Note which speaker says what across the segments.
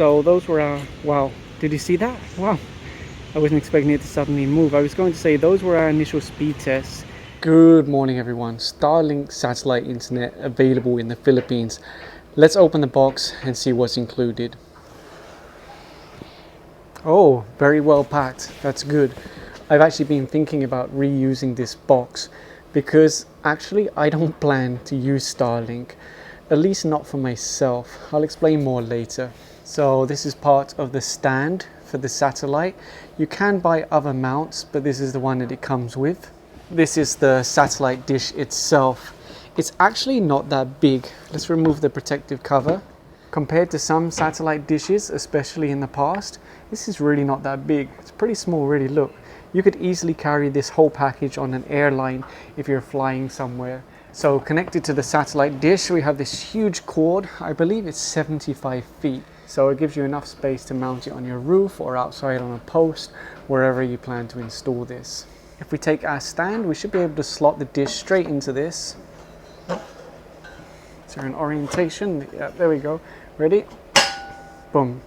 Speaker 1: So those were wow, did you see that? Wow, I wasn't expecting it to suddenly move. I was going to say those were our initial speed tests. Good morning everyone. Starlink satellite internet available in the Philippines. Let's open the box and see what's included. Oh, very well packed. That's good. I've actually been thinking about reusing this box because actually I don't plan to use Starlink, at least not for myself. I'll explain more later. So this is part of the stand for the satellite. You can buy other mounts, but this is the one that it comes with. This is the satellite dish itself. It's actually not that big. Let's remove the protective cover. Compared to some satellite dishes, especially in the past, this is really not that big. It's pretty small, really. Look, you could easily carry this whole package on an airline if you're flying somewhere. So connected to the satellite dish, we have this huge cord. I believe it's 75 feet. So it gives you enough space to mount it on your roof or outside on a post, wherever you plan to install this. If we take our stand, we should be able to slot the dish straight into this. Is there an orientation? Yeah, there we go. Ready? Boom.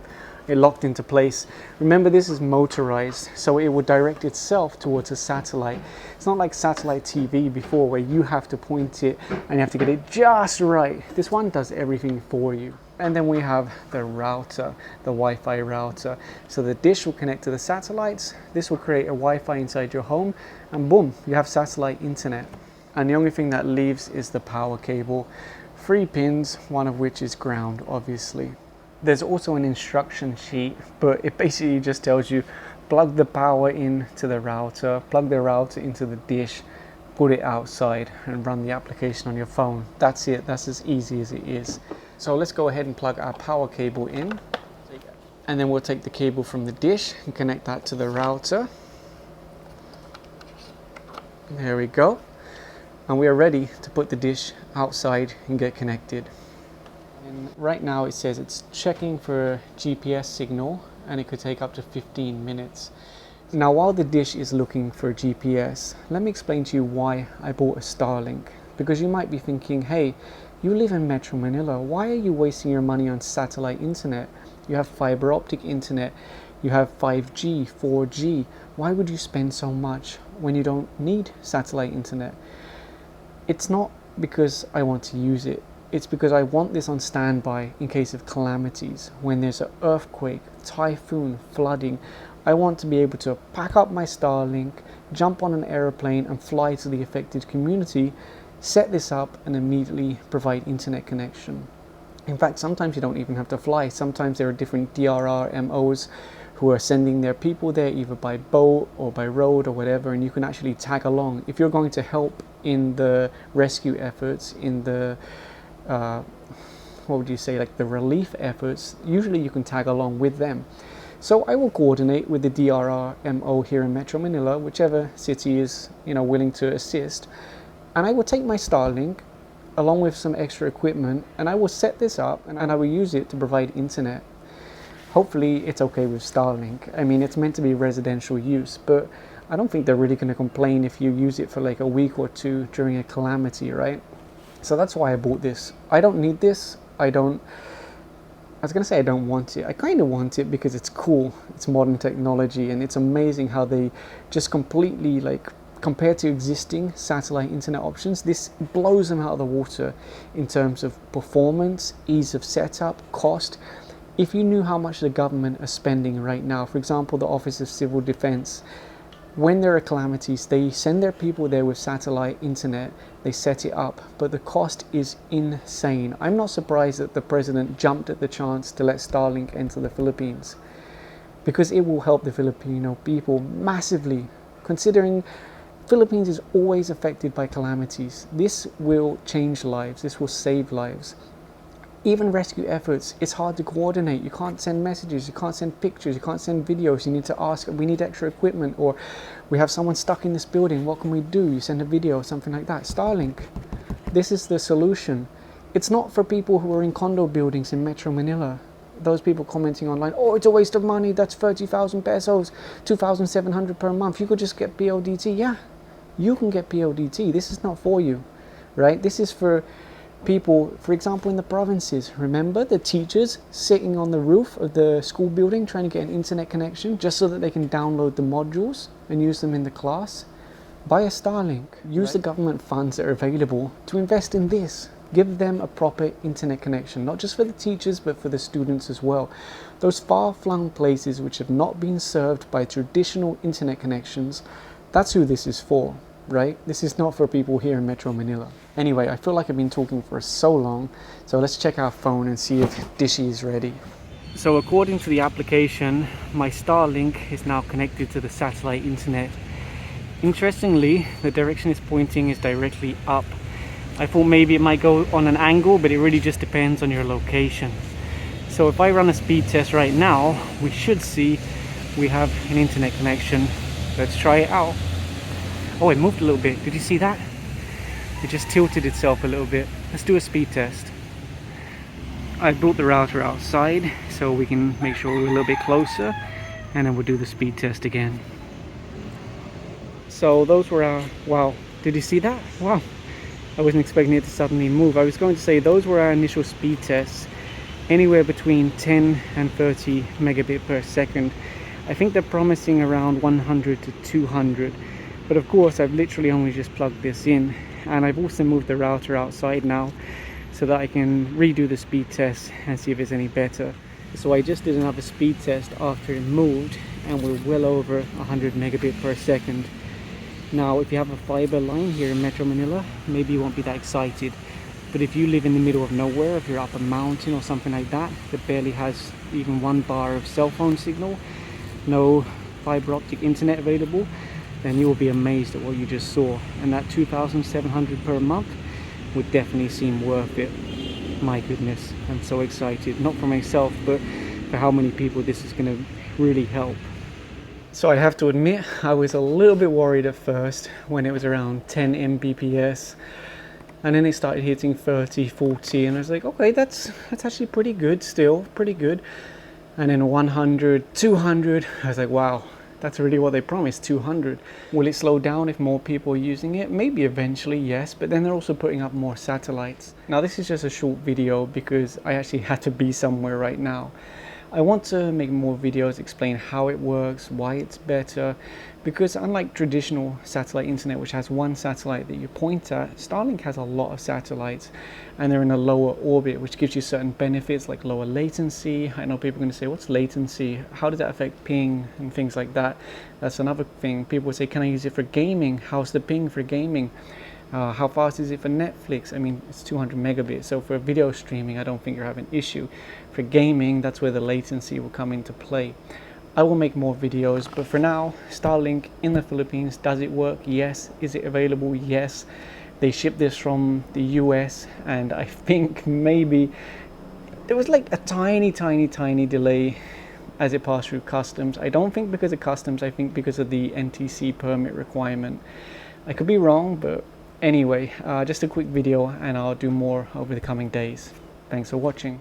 Speaker 1: It locked into place. Remember, this is motorized, so it will direct itself towards a satellite. It's not like satellite TV before where you have to point it and you have to get it just right. This one does everything for you. And then we have the router, the Wi-Fi router. So the dish will connect to the satellites. This will create a Wi-Fi inside your home, and boom, you have satellite internet. And the only thing that leaves is the power cable. 3 pins, one of which is ground, obviously. There's also an instruction sheet, but it basically just tells you plug the power into the router, plug the router into the dish, put it outside and run the application on your phone. That's it. That's as easy as it is. So let's go ahead and plug our power cable in, and then we'll take the cable from the dish and connect that to the router. There we go. And we are ready to put the dish outside and get connected. And right now it says it's checking for GPS signal, and it could take up to 15 minutes. Now while the dish is looking for GPS, let me explain to you why I bought a Starlink. Because you might be thinking, hey, you live in Metro Manila, why are you wasting your money on satellite internet? You have fiber optic internet, you have 5G, 4G. Why would you spend so much when you don't need satellite internet? It's not because I want to use it. It's because I want this on standby in case of calamities. When there's an earthquake, typhoon, flooding, I want to be able to pack up my Starlink, jump on an airplane and fly to the affected community, set this up and immediately provide internet connection. In fact, sometimes you don't even have to fly. Sometimes there are different DRRMOs who are sending their people there either by boat or by road or whatever, and you can actually tag along. If you're going to help in the rescue efforts, in the what would you say, like the relief efforts, usually you can tag along with them. So I will coordinate with the DRRMO here in Metro Manila, whichever city is, willing to assist, and I will take my Starlink along with some extra equipment, and I will set this up and I will use it to provide internet. Hopefully it's okay with Starlink. I mean, it's meant to be residential use, but I don't think they're really going to complain if you use it for like a week or two during a calamity, right? So that's why I bought this. I don't need this. I was going to say I don't want it. I kind of want it because it's cool. It's modern technology, and it's amazing how they just completely, like, compared to existing satellite internet options, this blows them out of the water in terms of performance, ease of setup, cost. If you knew how much the government are spending right now, for example, the Office of Civil Defense, when there are calamities, they send their people there with satellite internet, they set it up, but the cost is insane. I'm not surprised that the president jumped at the chance to let Starlink enter the Philippines, because it will help the Filipino people massively, considering Philippines is always affected by calamities. This will change lives, this will save lives. Even rescue efforts, it's hard to coordinate. You can't send messages, you can't send pictures, you can't send videos. You need to ask, we need extra equipment, or we have someone stuck in this building, what can we do? You send a video or something like that. Starlink, this is the solution. It's not for people who are in condo buildings in Metro Manila. Those people commenting online, oh, it's a waste of money, that's 30,000 pesos, 2,700 per month. You could just get PODT. Yeah, you can get PODT. This is not for you, right? This is for people, for example, in the provinces, remember the teachers sitting on the roof of the school building trying to get an internet connection just so that they can download the modules and use them in the class? Buy a Starlink. Use the government funds that are available to invest in this. Give them a proper internet connection, not just for the teachers, but for the students as well. Those far-flung places which have not been served by traditional internet connections, that's who this is for, right? This is not for people here in Metro Manila. Anyway, I feel like I've been talking for so long, so let's check our phone and see if Dishy is ready. So according to the application, my Starlink is now connected to the satellite internet. Interestingly, the direction it's pointing is directly up. I thought maybe it might go on an angle, but it really just depends on your location. So if I run a speed test right now, we should see we have an internet connection. Let's try it out. Oh, it moved a little bit. Did you see that? It just tilted itself a little bit. Let's do a speed test. I brought the router outside so we can make sure we're a little bit closer, and then we'll do the speed test again. So those were our, wow, did you see that? Wow, I wasn't expecting it to suddenly move. I was going to say those were our initial speed tests, anywhere between 10 and 30 megabit per second. I think they're promising around 100 to 200, but of course I've literally only just plugged this in, and I've also moved the router outside now so that I can redo the speed test and see if it's any better. So I just did another speed test after it moved, and we're well over 100 megabit per second. Now, if you have a fiber line here in Metro Manila, maybe you won't be that excited. But if you live in the middle of nowhere, if you're up a mountain or something like that, that barely has even 1 bar of cell phone signal, no fiber optic internet available, then you will be amazed at what you just saw. And that 2,700 per month would definitely seem worth it. My goodness, I'm so excited. Not for myself, but for how many people this is going to really help. So I have to admit, I was a little bit worried at first when it was around 10 Mbps, and then it started hitting 30, 40, and I was like, okay, that's actually pretty good still, pretty good. And then 100, 200, I was like, wow, that's really what they promised, 200. Will it slow down if more people are using it? Maybe eventually, yes, but then they're also putting up more satellites. Now this is just a short video because I actually had to be somewhere right now. I want to make more videos, explain how it works, why it's better, because unlike traditional satellite internet, which has one satellite that you point at, Starlink has a lot of satellites, and they're in a lower orbit, which gives you certain benefits like lower latency. I know people are going to say, what's latency? How does that affect ping and things like that? That's another thing. People say, can I use it for gaming? How's the ping for gaming? How fast is it for Netflix? I mean, it's 200 megabits, so for video streaming, I don't think you're having an issue. For gaming, that's where the latency will come into play. I will make more videos, but for now, Starlink in the Philippines, does it work? Yes. Is it available? Yes. They ship this from the US, and I think maybe there was like a tiny delay as it passed through customs. I don't think because of customs, I think because of the NTC permit requirement. I could be wrong, but anyway, just a quick video, and I'll do more over the coming days. Thanks for watching.